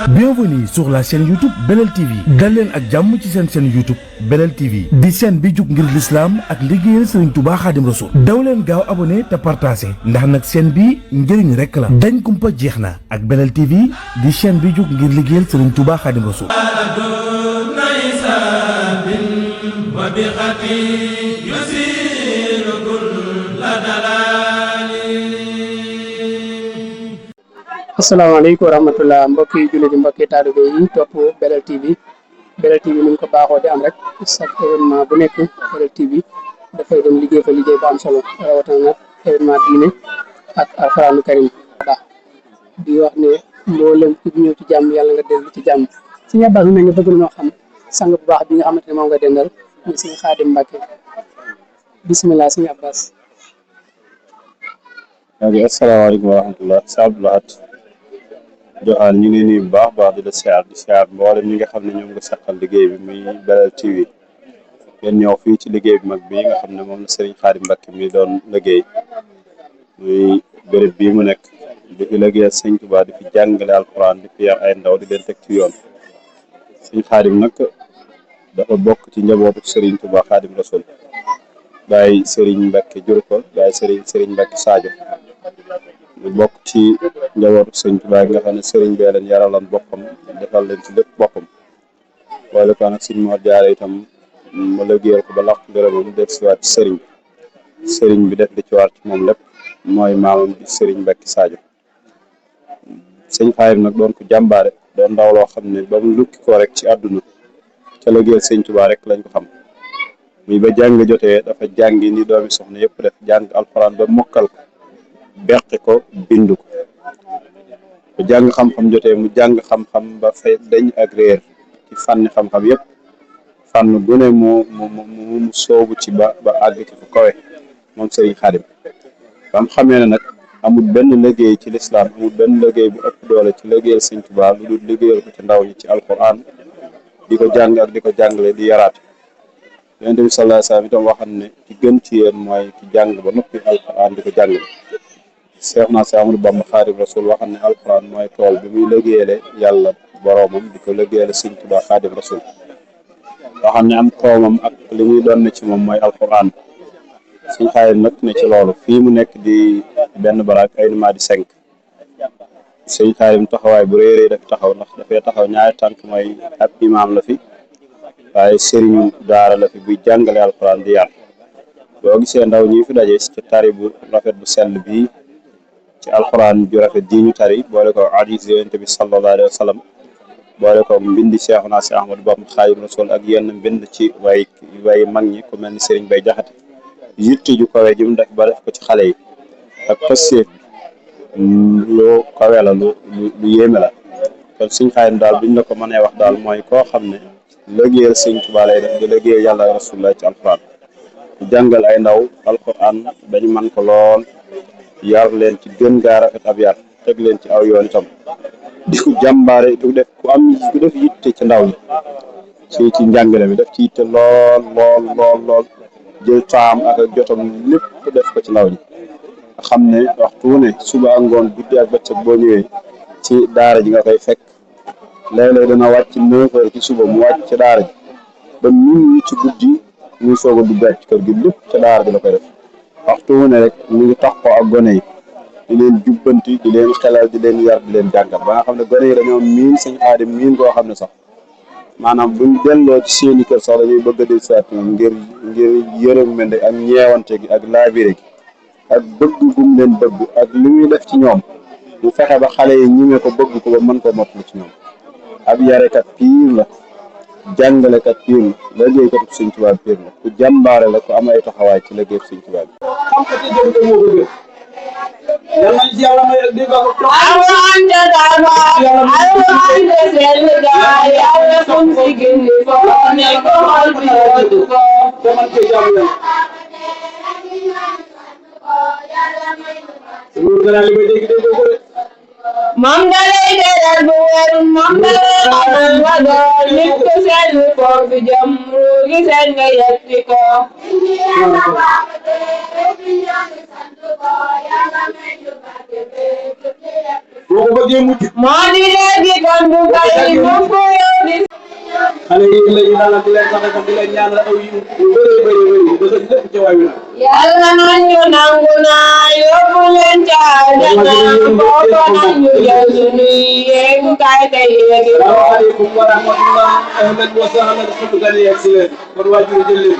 Bienvenue sur la chaîne YouTube Belel TV dal leen ak jàmm ci seen chaîne YouTube Belel TV di chaîne bi jug ngir l'islam ak liggéeyal Serigne Touba Khadim Rassoul daw leen gaaw abonné te partagé ndax nag chaîne bi njëriñ rek la dañ kumpa jeex na ak Belel TV di chaîne bi jug ngir liggéeyal Serigne Touba Khadim Rassoul. asalaamaaleykum wa rahmatulah mbokki jullit yi mbokki taalibe yi topp Belel TV Belel TV ni ñu ko baaxoo di am rek chaque événement bu nekk Belel TV dafay dem liggéey fa liggéey bu am solo rawatina nag événement diine ak alxuraanu karim baax di wax ne mboolem ku ñëw ci jàmm yàlla nga dellu ci jàmm si ñabaas mu ne nga bëgg noo xam sang bu baax bi nga xamante ne moom nga dendal muy Sëñ Xaadim Mbàkke bisimilah Sëñ Abbas. asalaamaaleykum wa rahmatulah si Abdoulahat Joxaan ñu ngi nuyu bu baax di la siyaar mboolem ñi nga xam ne ñoom nga saqal liggéey bi muy Belel TV ngeen ñëw fii ci liggéey bi mag bii nga xam ne moom la Serigne Khadim Mbacke mi doon liggéey muy béréb bii mu nekk di fi liggéeyal Sëñ Tuubaa di fi jàngale alxuraan di fi yar ay ndaw di leen teg ci yoon Sëñ Khadim nag dafa bokk ci njabootu Serigne Touba Khadim Rassoul Baye Serigne Mbacke jur ko Baye Serigne Mbacke Sadio mu bokk ci njabootu Sëñ Tuubaa nga xam ne Serigne bee leen yaraloon boppam defal leen ci lépp boppam boole ko nag Sëñ Mor Jaara itam mu liggéeyal ko ba laq ngërëmam def si waat Serigne bi def li ci war ci moom lépp mooy maamam bi Serigne Mbacke Sadio Sëñ Khadim nag doon ko jàmbaare doon ndaw loo xam ne ba mu lukki ko rek ci àdduna ca liggéeyal Sëñ Tuubaa rek lañ ko xam muy ba jàng jotee dafa jàngi ni doomi soxna yëpp def jàng alxuraan ba mokkal ko beqi ko bindu ko ba jàng xam-xam jotee mu jàng xam-xam ba fay dañ ak réer ci fànni xam-xam yëpp fànn bu ne mu soobu ci ba àgg ci fu kawe moom Serigne Khadim ba mu xamee ne nag amul benn liggéey ci lislaam amul benn liggéey bu ëpp doole ci liggéeyal Sëñ Tuubaa lu dul liggéeyal ko ci ndaw ñi ci alxuraan di ko jàng ak di ko jàngale di yaraate Yonent bi sallallahu alayhi wa sallam itam waxam ne ci gën ci yéen mooy ci jàng ba noppi alxuraan di ko jàngale Seex naa si Ahmadu Bamba Xaadimu Rasuul waxam ne alxuraan mooy tool bi muy liggéeyale yàlla boroomam di ko liggéeyale Sëñ Tuubaa Xaadimu Rasuul waxam ne am koomam ak li muy doon ne ci moom mooy alxuraan Sëñ Xaadim nag ne ci loolu fii mu nekk di benn baraak ay numaa di 5 Sëñ Xaadim taxawaay bu réeree daf taxaw ndax dafay taxaw ñaari tànk mooy ab imaam la fi waaye sëriñu daara la fi buy jàngale alxuraan di yar boo gisee ndaw ñi fi daje ci tari bu rafet bu sell bii ci alxuraan ju rafet ji ñu tari boole ko hadiis Yonent bi sallallahu alayhi wa sallam boole ko mbindi Seexuna si Ahmadu Bamba Xaadimu Rasuul ak yenn mbind ci way mag ñi ku mel ni Sëriñ Bay Jaxate yitte ju kawe ji mu def ba def ko ci xale yi ak pësseef lu kawe la lu yéeme la kon Sëñ Xaadim daal buñ la ko mënee wax daal mooy koo xam ne liggéeyal Sëñ Tuubaa lay def di liggéeyal yàlla Rasulullah ci alxuraan di jàngal ay ndaw alxuraan dañu man ko lool yar leen ci gën gaa rafet ab yar teg leen ci aw yoon itam di ko jàmbaare du def yitte ci ndaw ñi ci njàngale mi def ci yitte lool jël taam ak jotam lépp def ko ci ndaw ñi nga xam ne waxtu ne suba ak ngoon guddi ak bëccëg boo ñëwee ci daara ji nga koy fekk léeg-léeg dana wàcc 9 heures ci suba mu wàcc ci daara ji ba minuit ci guddi muy soog a duggaat ci kër gi lépp ca daara ji la koy def waxtu ne rek mu ngi taxaw ak gone yi di leen jubbanti di leen xelal di leen yar di leen jàngal ba nga xam ne gone yi dañoo miin Sëñ Xaadim miin koo xam ne sax maanaam buñ delloo ci seeni kër sax dañuy bëgg a del saat moom ngir yërëm mende ak ñeewante gi ak laabire gi ak bëgg gum leen bëgg ak li muy def ci ñoom mu fexe ba xale yi ñimee ko bëgg ko ba mën ko mottali ci ñoom ab yarekat piir la jàngalekat piir la liggéeykatu Sëñ Tuubaa piir la ku jàmbaare la ku am ay taxawaay ci liggéey Sëñ Tuubaa bi moom da lay teral bu wér moom da lay xamal nga doon nit ku sell foofu jëm ruugi sell nga yetti ko moo di léegi kon bu kay mu ko yow di xale yi lañu daanaka di leen sax di leen ñaanal aw yu bëree bëri ba sa lépp ci waay wi yàlla nañu nangu naa yóbbu leen ca àjjana booba nañu jël sunuy yéegukaay te yéegi ko salaamaaleykum wa rahmatullah ahlan wa sahlan suñu gan yi si leen kon waajur jël leen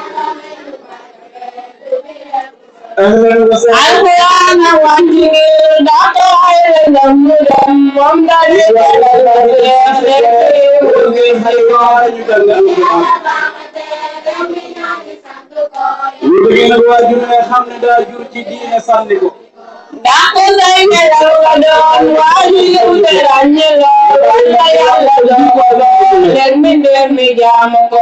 ahlan wa sahlan alquran a wàcc ngir ndaxte ay lëndëm mu dem moom daal di dalal la jeex rek ngeen xale yi ñu jàng alquran ñu bëgg nag waajur ne xam ne daa jur ci diine sànni ko ndaxte say nelaw nga doon waajur te ràññe lool wala yàlla doon ko doon leen mbindeef mi jaamu ko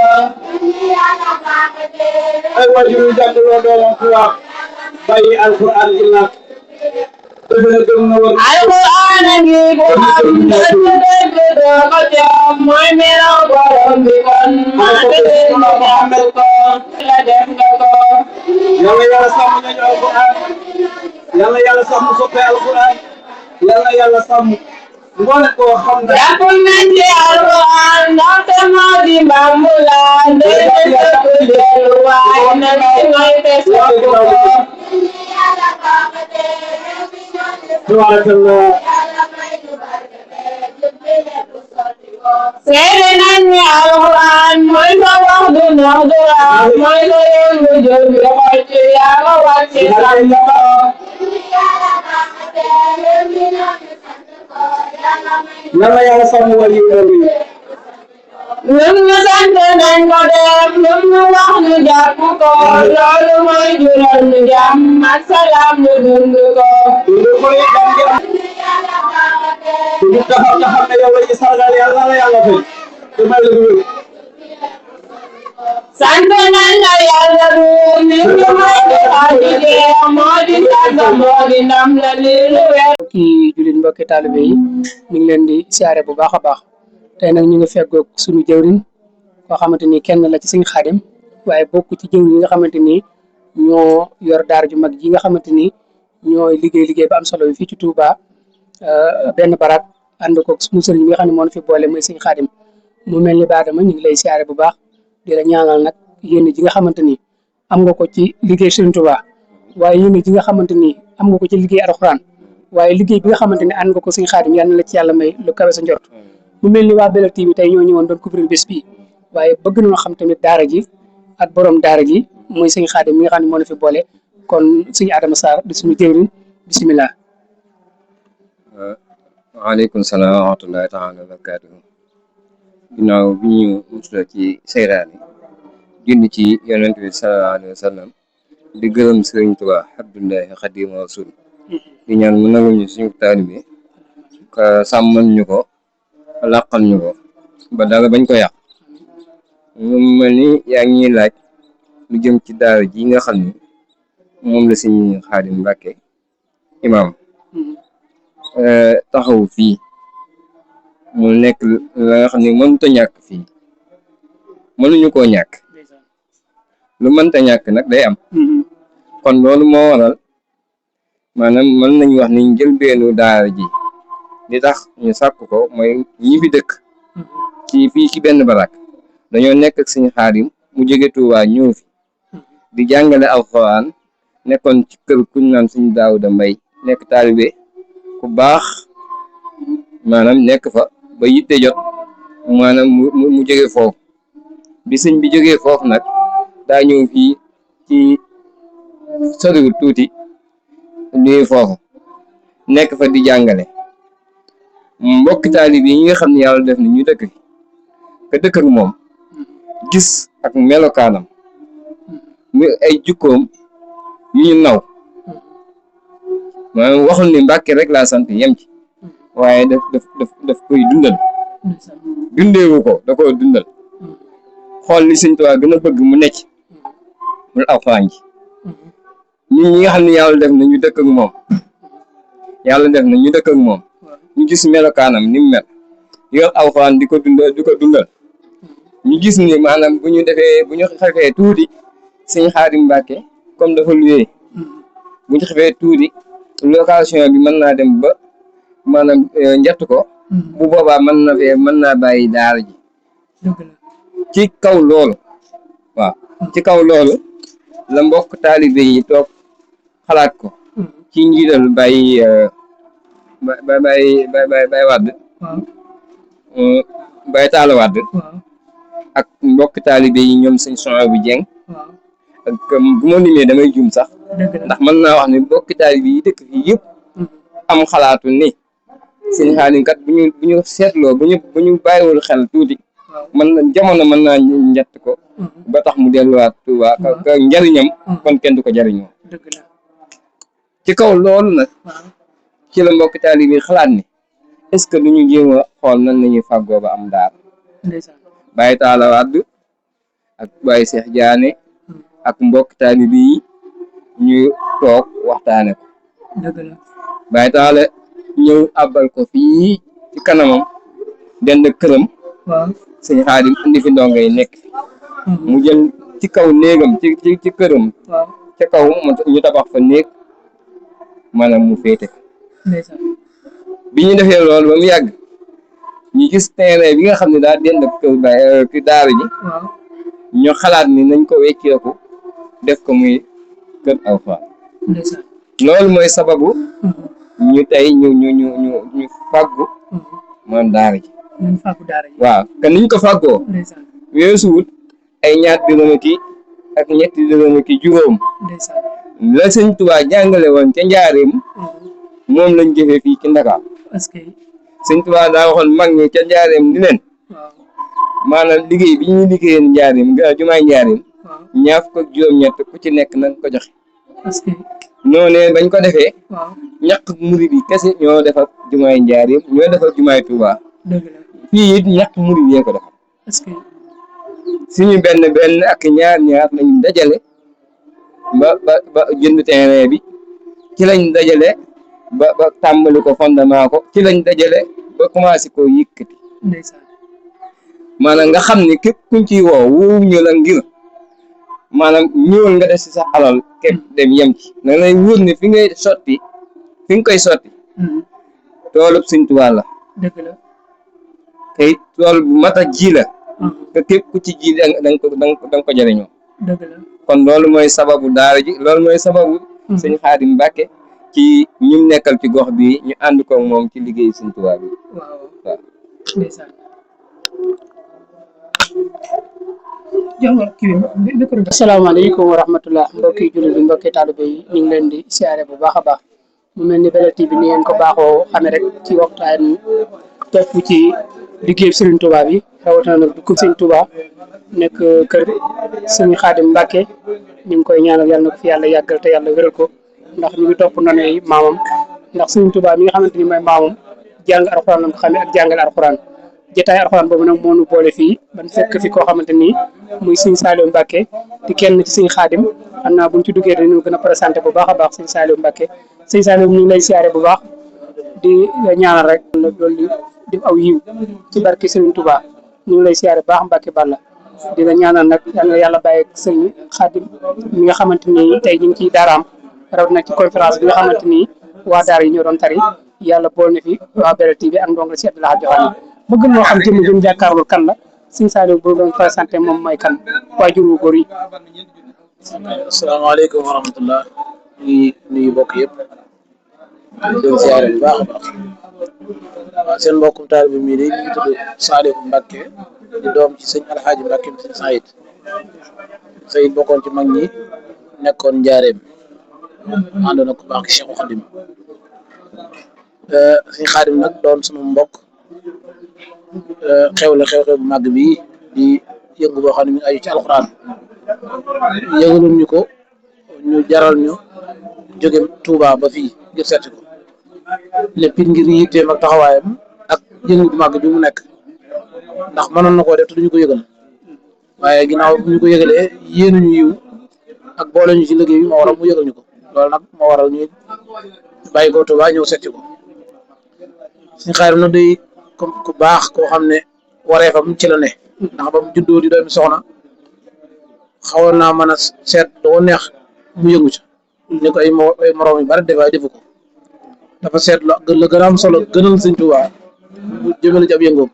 ay waajur yu jàng loo doomam ku wax bàyyi alquran gi nag alquran a ngi bu xam dëgg doo ko jox mooy melaw borom bi kon maa tëddee nga jàng ko la def nga ko yàlla yàlla sàmm nañu alquran yàlla yàlla sàmm soppe alquran yàlla yàlla sàmm ngoone koo xam ne jàpp nañ ci alquran ndaxte moo di mbambulaan dëgg dëgg delluwaay na ngay ngoy te sopp ko tabarakallah seede nañ ni alquran mooy sa wax du nax du raam mooy sa yoon bu jël bi xol ci yaa ko wàcce sàmm ko yàlla yàlla sàmm wali yi lum ñu sant nañ ko def lum ñu wax ñu jàpp ko loolu mooy jural ñu jàmm ak salaam ñu dund ko lu koy jànge du taxaw nga xam ne yow la ñu sargal yàlla la yàlla fay te may la wér sant nañ la yàlla du nit ñu may di xaajide moo di sant moo di ndam la li lu wér mbokki jullit mbokki taalibe yi ñu ngi leen di siyaare bu baax a baax tey nag ñu ngi feggoog suñu jëwriñ koo xamante ni kenn la ci Sëñ Xaadim waaye bokk ci jëwriñ yi nga xamante ni ñoo yor daara ju mag ji nga xamante ni ñooy liggéey ba am solo bi fii ci Touba benn barak ànd ko suñu sëriñ bi nga xam ne moo fi boole mooy Sëñ Xaadim mu mel ni baadama ñu ngi lay siyaare bu baax di la ñaanal nag yéen ji nga xamante ni am nga ko ci liggéey Sëriñ Touba waaye yéen ji nga xamante ni am nga ko ci liggéey alxuraan waaye liggéey bi nga xamante ni ànd nga ko Sëñ Xaadim yal na la ci yàlla may lu kawe sa njort mu mel ni waa Belel TV tey ñoo ñëwoon doon couvrir bés bi waaye bëgg nañoo xam tamit daara ji ak borom daara ji mooy Sëñ Xaadim mi nga xam ne moo la fi boole kon Sëñ Adama Sarr di suñu jëwriñ bisimilah. waaleykum salaam wa rahmatullahi taala wa barakaatuhu ginnaaw bi ñu musla ci seyraani junni ci yonent bi sallallahu alayhi wa sallam di gërëm Sëriñ Tuubaa Abdullahi Xaadimu Rasuul di ñaan mu nangul ñu suñu taalibe ka sàmmal ñu ko làqal ñu ko ba dara bañ ko yàq mu mel ni yaa ngi ñuy laaj lu jëm ci daara ji nga xam ni moom la Sëñ Xaadim Mbàkke imaam taxaw fii mu nekk la nga xam ne mënta ñàkk fii mënuñu koo ñàkk lu mënta ñàkk nag day am kon loolu moo waral maanaam mën nañu wax ni njëlbeenu daara ji li tax ñu sàkk ko mooy ñi fi dëkk ci fii ci benn barak dañoo nekk ak Sëñ Xaadim mu jóge Tuubaa ñëw fi di jàngale alxuraan nekkoon ci kër kuñ naan Sëñ Daawuda Mbay nekk taalibe ku baax maanaam nekk fa ba yitte jot maanaam mu jóge foofu bi sëñ bi jógee foofu nag daa ñëw fii ci soriwul tuuti ñuy foofu nekk fa di jàngale mbokki taalib yi nga xam ne yàlla def na ñu dëkk fi ka dëkk ak moom gis ak melokaanam mu ay jukkoom yu ñu naw maanaam waxul ni Mbàkke rek laa sant yem ci waaye daf koy dundal dundeewu ko da koy dundal xool li Sëñ Tuubaa gën a bëgg mu necc mu alxuraan ji ñun ñi nga xam ne yàlla def na ñu dëkk ak moom ñu gis melokaanam ni mu mel yor alxuraan di ko dundal ñu gis ni maanaam bu ñu xefee tuuti sëñ Xaadim Mbàkke comme dafa luyee bu ñu xefee tuuti location bi mën naa dem ba maanaam njett ko bu boobaa mën naa bàyyi daara ji ci kaw loolu waaw ci kaw loolu la mbokk taalibe yi toog xalaat ko ci njiital Baye Wàdd Baye Taala Wàdd ak mbokk taalibe yi ñoom sëñ Sonia bu Jeng ak bu ma limee damay juum sax ndax mën naa wax ne mbokk taalibe yi dëkk fii yëpp am xalaatu ni sëñ Xaadim kat bu ñu seetloo bu ñu bàyyiwul xel tuuti jamono mën naa njett ko ba tax mu delluwaat Tuuba ka njariñam kon kenn du ko jariñoo ci kaw loolu nag ci la mbokk taalibe yi xalaat ni est-ce que duñu jéem a xool nan lañuy fàggoo ba am daar Baye Taala Wàdd ak Baye Seex Jaane ak mbokk taalibe yi ñu toog waxtaane ko Baye Taala ñëw àbbal ko fii ci kanamam dend këram sëñ Xaadim indi fi ndongo yi nekk mu jël ci kaw néegam ci këram ca kaw ñu tabax fa néeg maanaam mu féete bi ñu defee loolu ba mu yàgg ñu gis terrain bi nga xam ne daa dend ak kër Baye ki daara ji ñu xalaat ni nañ ko wecceeku def ko muy kër alxuraan loolu mooy sababu ñu tey ñu fàggu maanaam daara ji waaw te niñ ko fàggoo weesuwut ay ñaar dërëm ak ñetti dërëm ki juróom la sëñ Tuubaa jàngale woon ca njaareem moom lañ jëfee fii ci Ndakaar sëñ Tuubaa daa waxoon mag ñi ca njaareem ni leen maanaam liggéey bi ñuy liggéeyeen njaareem jumaay njaareem ñaar fukk ak juróom-ñett ku ci nekk nañ ko joxe noonee bañ ko defee ñaq murid yi kese ñoo defar jumaay njaareem ñoo defar jumaay Tuubaa fii it ñaq murid yee ko defar suñu benn ak ñaar lañu dajale ba jënd terrain bi ci lañ dajale ba tàmbali ko fondement ko ci lañ dajale ba commencé ko yëkkati maanaam nga xam ni képp kuñ ciy woo ñu la ngir maanaam ñëwal nga def si sa alal képp dem yem ci da lay wóor ne fi nga koy sotti toolub Sëñ Tuubaa la te it tool bu mat a ji la te képp ku ci ji danga ko jëriñoo kon loolu mooy sababu daara ji loolu mooy sababu sëñ Xaadim Mbàkke ci ñim nekkal ci gox bi ñu ànd ko moom ci liggéey Sëñ Tuubaa bi waaw asalaamaaleykum wa rahmatullah mbokki jullit yi mbokki taalibe yi ñu ngi leen di siyaare bu baax a baax mu mel ni Belel TV ni ngeen ko baaxoo xamee rek ci waxtaan topp ci liggéey Serigne Touba bi rawatina nag dugg Serigne Touba nekk kër Serigne Xaadim Mbàkke ñu ngi koy ñaanal yàlla na ko fi yàlla yàggal te yàlla wéral ko ndax ñu ngi topp noonu maamam ndax Serigne Touba mi nga xamante ni mooy maamam jàng alxuraan la ko xamee ak jàngale alxuraan jotaay alxuraan boobu nag moo ñu boole fii ban fekk fi koo xamante ni muy Serigne Saliou Mbacke di kenn ci Serigne Khadim xam naa buñ ci duggee dañu gën a présenté bu baax a baax Serigne Saliou Mbacke Serigne Saliou ñu ngi lay siyaare bu baax di ñaanal rek loolu di aw yiw ci barke Serigne Touba ñu ngi lay siyaare bu baax Mbacke Balla di la ñaanal nag yàlla bàyyi ak Serigne Khadim mi nga xamante ni tey ñu ngi ciy daaraam raw nag ci conférence bi nga xamante ni waa daara yi ñoo doon tari yàlla bool na fi waa Belel TV ak ndongo si Abdoulaye Joxaane bëgg moo xam jëmm jëm jàkkaarloo kan la Serigne Saliou bu doon présenté moom mooy kan waajur wu góor yi. asalaamaaleykum wa rahmatullah ñu ngi nuyu mbokk yëpp di leen siyaare bu baax a baax waaw seen mbokkum taal bi mii de ñu ngi tudd Saliou Mbacke di doom ci sëñ Alxaaji Mbacke bi sëñ Sayid bokkoon ci mag ñi nekkoon njaareem àndoon ak ku baax ki Cheikhu Xadim sëñ Xaadim nag doon sunu mbokk xew-xew bu màgg bi di yëngu boo xam ne mi ngi aju ci alxuraan yëngaloon ñu ko ñu jaral ñu jóge Touba ba fii ngir seeti ko lépp it ngir yitteem ak taxawaayam ak yëngu bu màgg bi mu nekk ndax mënoon na koo def te duñu ko yëgal waaye ginnaaw bu ñu ko yëgalee yéenuñu yiw ak boole ñu ci liggéey bi moo waral mu yëgal ñu ko loolu nag moo waral ñu bàyyi ko Touba ñëw seeti ko suñu xaarim na day comme ku baax koo xam ne wareefam ci la ne ndax ba mu juddoo di doomi soxna xawoon naa mën a seet doo neex mu yëngu ci ni ko ay moroom yu bari defaay defu ko dafa seet la gën a am solo gënal sëñ Tuubaa bu jëmale ci ab yëngoom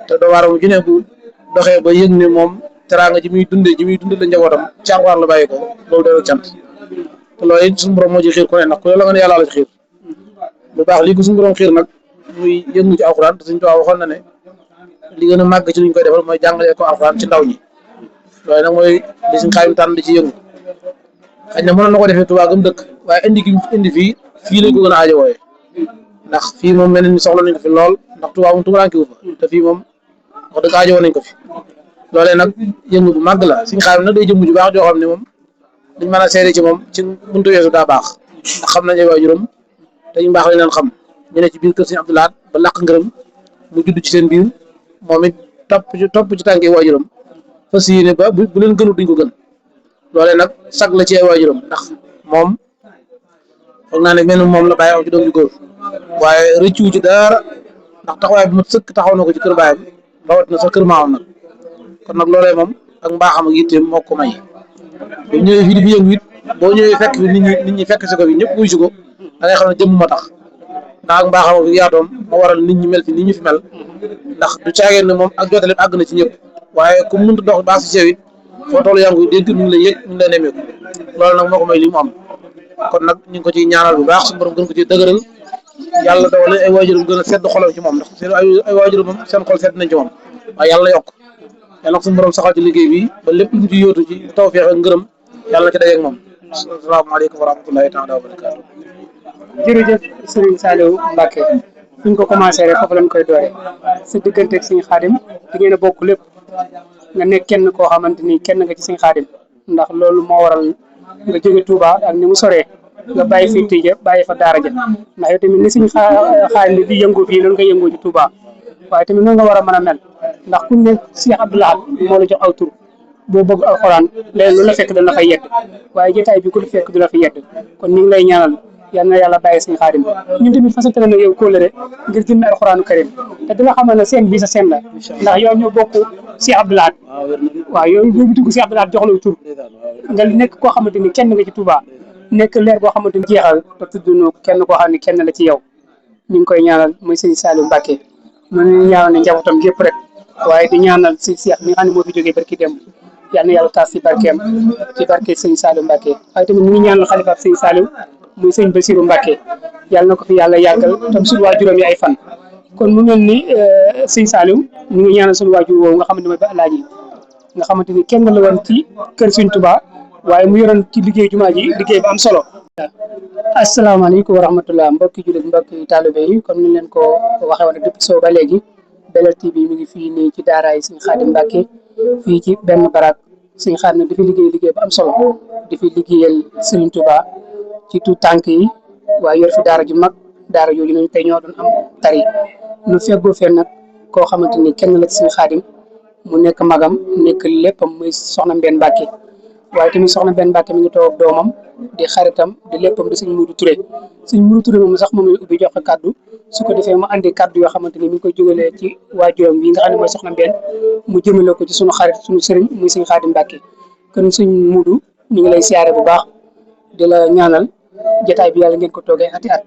te doo waaram ju ne bu doxee ba yëg ne moom teraanga ji muy dundee la njabootam ci Alxuraan la bàyyi ko loolu doon cant te loolu it suñu borom moo ci xiir ku ne ndax ku ne la nga ne yàlla la ci xiir bu baax lii ko suñu borom xiir nag muy yëngu ci Alxuraan te Sëñ Tuubaa waxoon na ne li gën a màgg ci luñ koy defal mooy jàngalee ko Alxuraan ci ndaw ñi loolu nag mooy li suñ xaarim tànn di ci yëngu xëy na mënoon na ko defee Tuubaa gëm dëkk waaye indi fii lañ ko gën a aajo wooyee ndax fii moom mel ni soxla nañ ko fi lool ndax Tuubaa moom tumuraanke wu fa te fii moom wax dëgg aajo nañ ko fi loolee nag yëngu bu màgg la suñ xaarim nag day jëmm ju baax joo xam ne moom liñ mën a seede ci moom ci buntu weesu daa baax ndax xam nañ ay waajuram te ñu baax lañ leen xam ñu ne ci biir kër Sëñ Abdou Lahad ba làq ngërëm mu judd ci seen biir moom it topp ci tànki waajuram fas yéene ba bu leen gënul duñ ko gën loolee nag sag la ci ay waajuram ndax moom foog naa ne mel moom la bàyyi am ci doom ju góor waaye rëccu ci dara ndax taxawaay bi ma sëkk taxaw na ko ci kër baayam rawatina sa kër maamam nag kon nag loolee moom ak mbaaxam ak yitteem moo ko may bu ñëwee fii di fi yëngu it boo ñëwee fekk fi nit ñi fekk si ko fi ñëpp wuy si ko da ngay xam ne jëmm ma tax ndax ak mbaaxam ak yaatoom moo waral nit ñi mel fi nit ñi fi mel ndax du caageen ne moom ak jotale àgg na ci ñëpp waaye ku mënut dox baax si sew it foo toll yaa ngi koy dégg ñu ngi lay yëg ñu ngi lay nemmeeku loolu nag moo ko may li mu am kon nag ñu ngi ko ciy ñaanal bu baax suñu borom gën ko ciy dëgëral yàlla dawale ay waajuram gën a sedd xolam ci moom ndax seen ay waajuram moom seen xol sedd nañ ci moom waaye yàlla yokk yàlla nag suñu borom saxal ci liggéey bi ba lépp lu ci yóotu ci tawfeex ak ngërëm yàlla na ci dajeeg moom asalaamaaleykum wa rahmatullahi taala wa barakaatu. jërëjëf Serigne Saliou Mbacké fi ñu ko commencé rek foofu lañ koy doore sa diggante ak Serigne Khadim di ngeen a bokk lépp nga nekk kenn koo xamante ni kenn nga ci Serigne Khadim ndax loolu moo waral nga jóge Touba ak ni mu soree nga bàyyi fi tija bàyyi fa daara ja ndax yow tamit ni Serigne Khadim bi di yëngu fii noonu nga yëngoo ci Touba waaye tamit noonu nga war a mën a mel ndax ku ne Cheikh Abdou Lahad moo la jox aw tur boo bëgg alxuraan léegi lu la fekk dana fay yedd waaye jotaay bi ku la fekk du la fi yedd kon ñu ngi lay ñaanal yal na yàlla bàyyi Serigne Khadim ñun tamit fasante na yow kóllëre ngir jënd alxuraanu karim te di nga xamal ne seen bi sa seen la ndax yow ñoo bokk Cheikh Abdou Lahad waaw yow boobu dugg Cheikh Abdou Lahad jox la tur nga nekk koo xamante ni kenn nga ci Touba nekk leer boo xamante ni jeexal te tudd nu kenn koo xam ne kenn la ci yow ñu ngi koy ñaanal muy Serigne Saliou Mbacké mën nañu ñaanal ne njabootam gépp rek waaye di ñaanal si Cheikh mi nga xam ne moo fi jógee barki dem yal na yàlla taas ci barkeem ci barke Serigne Saliou Mbacké waaye tamit ñu ngi ñaanal xalifa Serigne Saliou muy sëñ Bassirou Mbacké yàlla na ko fi yàlla yàggal tam suñu waajuram yi ay fan kon mu mel ni sëñ Saliou ñu ngi ñaanal suñu waajur woowu nga xamante ne mooy ba alaaji nga xamante ni kenn la woon ci kër Sëñ Touba waaye mu yoroon ci liggéey jumaa ji liggéey bu am solo. asalaamaaleykum wa rahmatulah mbokki jullit mbokki taalibe yi comme ni leen ko waxee woon depuis soo ba léegi Belel TV mi ngi fii nii ci daaraay Sëñ Khadim Mbacké fii ci benn baraak Sëñ Khadim nag di fi liggéey bu am solo di fi liggéeyal Sëñ Touba ci tout tànk yi waaye yor fi daara ju mag daara yooyu nañ tey ñoo doon am tari nu feggoo fee nag koo xamante ni kenn la ci Sëñ Khadim mu nekk magam nekk léppam muy soxna Mbène Mbacké waaye tamit soxna Mbène Mbacké mi ngi toog doomam di xaritam di léppam di Sëñ Modou Touré Sëñ Modou Touré moom sax moom la ubbi jox ko kaddu su ko defee mu andi kaddu yoo xamante ni mi ngi koy jógalee ci waajuram wi nga xam ne mooy soxna Mbène mu jëmale ko ci sunu xarit sunu sëriñ muy Sëñ Khadim Mbacké kon Sëñ Modou ñu ngi lay siyaare bu baax di la ñaanal jotaay bi yàlla ngeen ko toogee ati at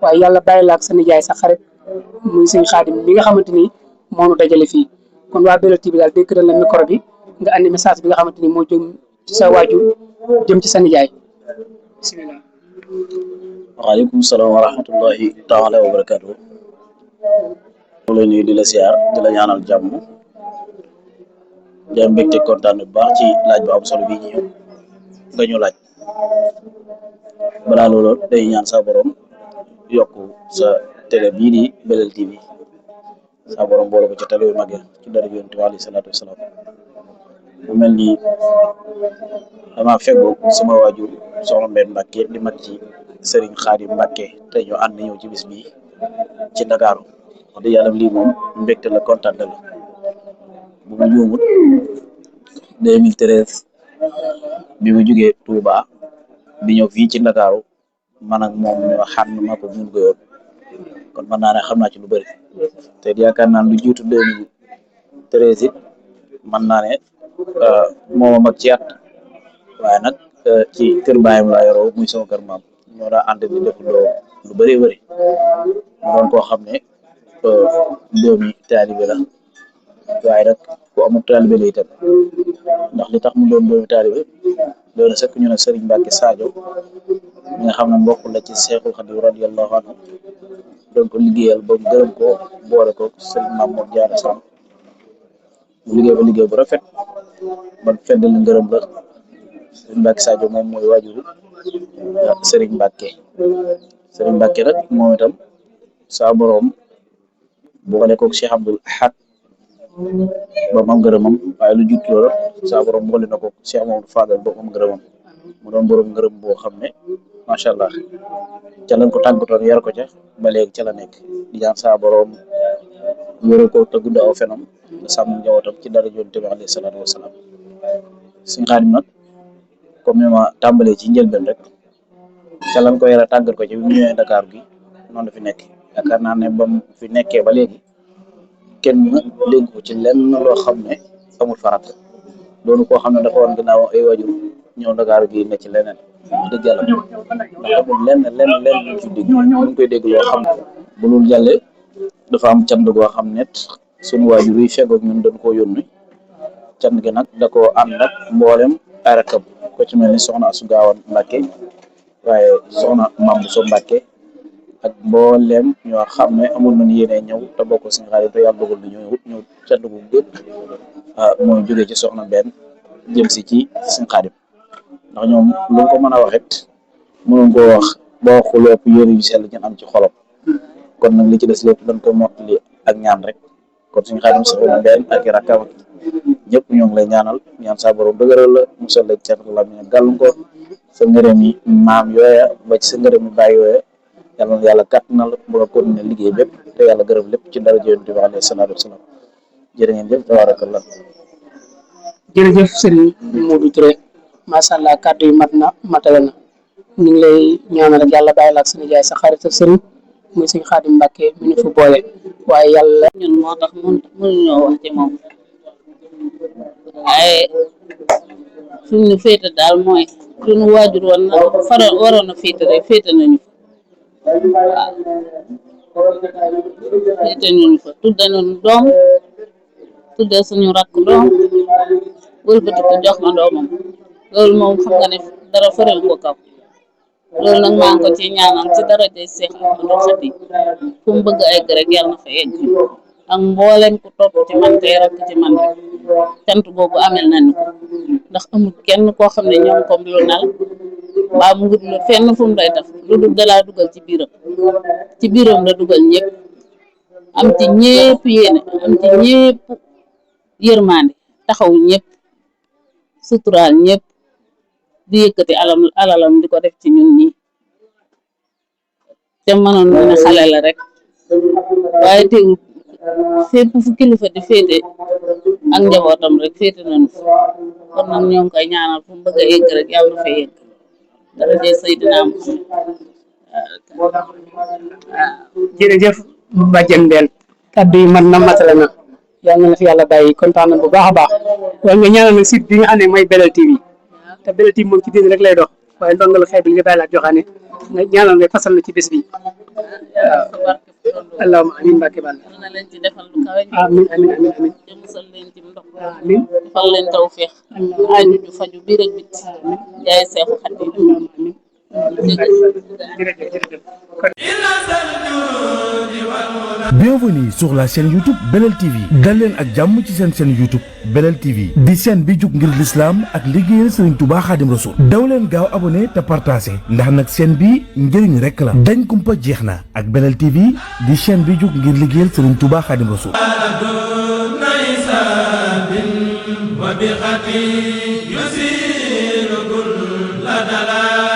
waaye yàlla bàyyi la ak sa nijaay sa xarit muy Sëñ Khadim mi nga xamante ni moo nu dajale fii kon waa Belel TV daal dégg na la micro bi nga andi message bi nga xamante ni moo jëm ci sa waajur jëm ci sa nijaay bismillah. waaleykum salaam wa rahmatullahi taala wa barakaatu. loolu la ñuy di la siyaar di la ñaanal jàmm di am mbégte kontaan bu baax ci laaj bu am solo bii ñëw nga ñu laaj balaa loolu day ñaan sa borom yokk sa télé bii di Belel TV sa borom boole ko ci télé yu mag ci dara Yonent bi alayhi salaatu wasalaam bu mel ni dama feggoog sama waajur soxna Mbène Mbacké di mag ci Serigne Khadim Mbacké te ñu ànd ñëw ci bis bi ci Ndakaaru wax dëgg yàlla lii moom mbégte la kontaan la bu mu juumut 2013 bi mu jógee Touba bi ñëw fii ci Ndakaaru man ak moom ñoo xam ma ko mun ko yoon kon mën naa ne xam naa ci lu bëri te yaakaar naa lu jiitu 2013 it mën naa ne mooma mag ci at waaye nag ci kër baayam laa yoroo muy sama kër maam ñoo daa ànd di def lu bëree bëri mu doon koo xam ne doomi taalibe la waaye nag ku amul taalibe la itam ndax li tax mu doon doomi taalibe doon sëkk ñu ne Serigne Mbacke Sadio mi nga xam ne mbokk la ci Seexul Xadim radiyallahu anhu doon ko liggéeyal ba mu gërëm ko boole ko Serigne Mamour Diarra Sam mu liggéey ba liggéey bu rafet ba feddali ngërëm la Serigne Mbacke Sadio moom mooy waajuru Serigne Mbacke nag moom itam saa boroom boole ko Cheikh Abdoul Ahad ba mu am ngërëmam waaye lu jiitu loolu saa borom boole na ko Cheikh Mamadou Fadal ba mu am ngërëmam mu doon borom ngërëm boo xam ne macha allah ca lañ ko tàggatoon yar ko ca ba léegi ca la nekk di ñaan saa borom wéral ko te gudd aw fenam nga sàmm njabootam ci dara Yonent bi alayhi salaatu wa salaam Sëñ Xaadim nag comme ni ma tàmbalee ci njëlbeen rek ca lañ ko yar a tàggat ko ci bi mu ñëwee Dakar gi noonu la fi nekk yaakaar naa ne ba mu fi nekkee ba léegi. kenn dégg ko ci lenn loo xam ne amul farat doonu koo xam ne dafa woon ginnaaw ay wajur ñëw Dakar gi ne ci leneen dëgg yàlla ndax amul lenn lu ci dégg ñu ngi koy dégg loo xam ne bu dul jàlle dafa am cant goo xam ne suñu waajur yi feggoog ñun dañ koo yónni cant gi nag da koo ànd ak mboolem ay rakkam ko ci mel ni soxna Asu Gaawan Mbàkke waaye soxna Mam Buso Mbàkke ak mboolem ñoo xam ne amul nañu yéene ñëw te bokk Sëñ Xaadim te yàlla dogal na ñëw cant gu gépp mooy jógee ci soxna benn jëm si ci Sëñ Xaadim ndax ñoom lu ko mën a waxit mënuñ koo wax boo xul ëpp yéene yu sell ngeen am ci xolam kon nag li ci des lépp dañ ko mottali ak ñaan rek kon Sëñ Xaadim soxna benn ak i rakkam ak ñëpp ñoo ngi lay ñaanal ñaan saa borom dëgëral la musal la cat la ñu gàllankoor sa ngërëm yi maam yooya ba ci sa ngërëm yi baay yooya yàlla na yàlla kàttanal ba nga continuer liggéey bépp te yàlla gërëm lépp ci dara Yonent bi alayhi salaatu wa salaam jërë ngeen jëf tabarakallah. jërëjëf Serigne Modou Touré macha allah kàddu yi mat na matale na ñu ngi lay ñaanal rek yàlla bàyyi la ak suñu jaay sa xarit sa Serigne muy Sëñ Xaadim Mbàkke mi ñu fa boole waaye yàlla ñun moo tax mënuñoo wax ci moom waaye suñu féete daal mooy suñu waajur woon na waroon a féete rek féete nañu féete nañu fa tudde nañu doom tudde suñu rakk doom wëlbati ko jox ma doomam loolu moom xam nga ne dara fëral ko kaw loolu nag maa ngi ko ci ñaanal ci dara de Seex Ahmadu Xaadim fu mu bëgg ay rek yàlla na fa yegg ak mboolem ku topp ci man tey rakk ci man rek cant boobu amel nañu ko ndax amul kenn koo xam ne ñoom comme lu nal waa mu ngi lu fenn fu mu day def lu dul dalaa dugal ci biiram la dugal ñëpp am ci ñëpp yéene am ci ñëpp yërmande taxaw ñëpp suturaal ñëpp di yëkkati alalam di ko def ci ñun ñi te mënoon ñu ne xale la rek waaye teewul fépp fu kilifa di féete ak njabootam rek féete nañu kon nag ñoo ngi koy ñaanal fu mu bëgg a yegg rek yàlla na fa yegg dara de Seydina waaw jërëjëf Badiane Mbène kaddu yi man na matale na yàlla na fi yàlla bàyyi kontaan nañ bu baax a baax waaye nga ñaanal nag site bi nga xam ne mooy Belel TV te Belel TV moom ci diine rek lay dox waaye ndongal xeeb li nga bàyyi laa joxaane nga ñaanal nga fasal na ci bés bi waaw allahumma amiin Mbacke Balla na leen ci defal lu kawe amiin amiin te musal leen ci ndox amiin defal leen tawfeex aaju ju faju biir ak bit jaay Seexu Xaadim Bienvenue sur la chaîne YouTube Belel TV dal leen ak jàmm ci seen chaîne YouTube Belel TV di chaîne bi jug ngir l'islam ak liggéeyal Serigne Touba Khadim Rassoul daw leen gaaw abonné te partagé ndax nag chaîne bi njëriñ rek la dañ kumpa jeex na ak Belel TV di chaîne bi jug ngir liggéeyal Serigne Touba Khadim Rassoul وبخطي يسير كل دلال